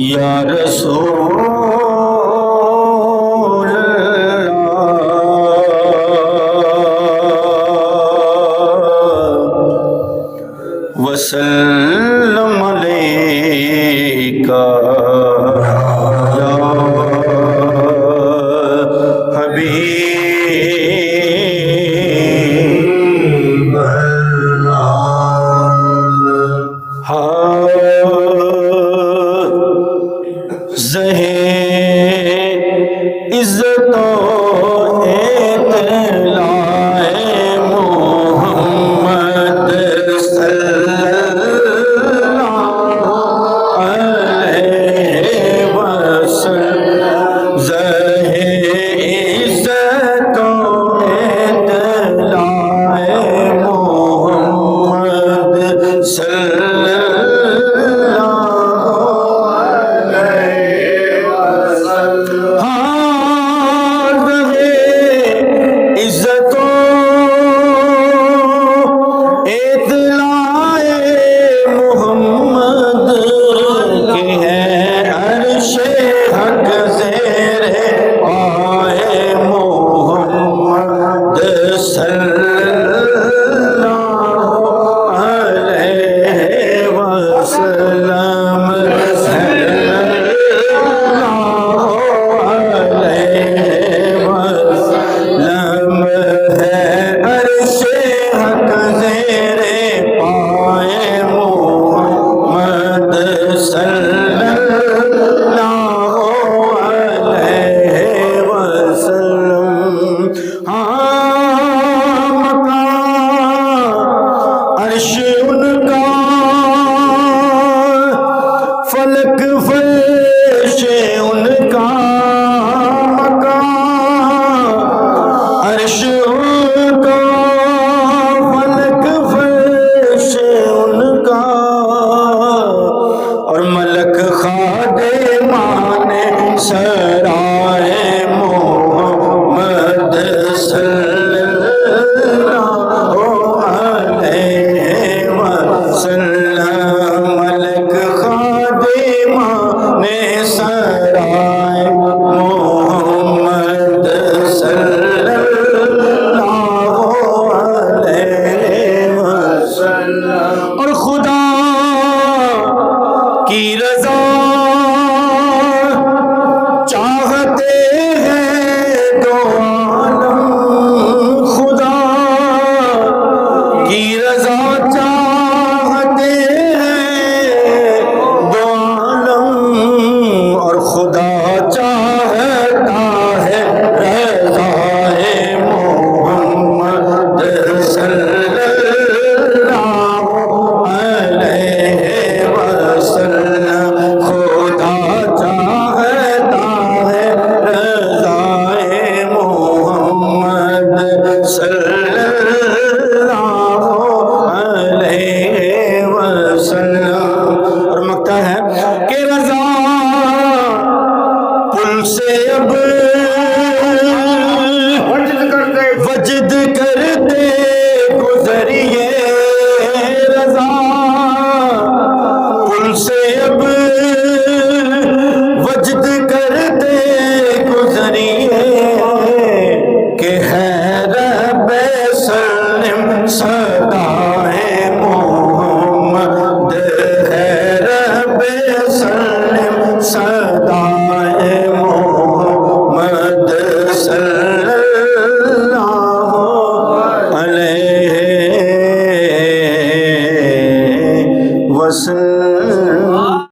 یا رسول وسلم علیکہ یا حبیب اللہ۔ زہِ عزت و اطلاع محمد صلی اللہ علیہ وسلم، زہِ عزت و اطلاع محمد صلی فلک فرش ان کا مکان، عرش ان کا فلک فرش ان کا، اور ملک خادمان سرائے محمد صلی اللہ علیہ وسلم، ملک سرائے محمد صلی اللہ علیہ وسلم، اور خدا کی رضا چاہتے ہیں دو عالم، خدا کی رضا چاہتے ہیں دو عالم، اور خدا چاہتا ہے رضائے محمد صلی اللہ علیہ وسلم، خدا چاہتا ہے رضائے محمد صلی اللہ علیہ وسلم، اور مکتا ہے کہ رضا پل سے اب وجد کرتے گزریے، رضا پل سے اب وجد کرتے گزریے، کہ ہے رب سلم صدائے محمد، ہے رب سلم صدائے محمد صلی اللہ علیہ وسلم۔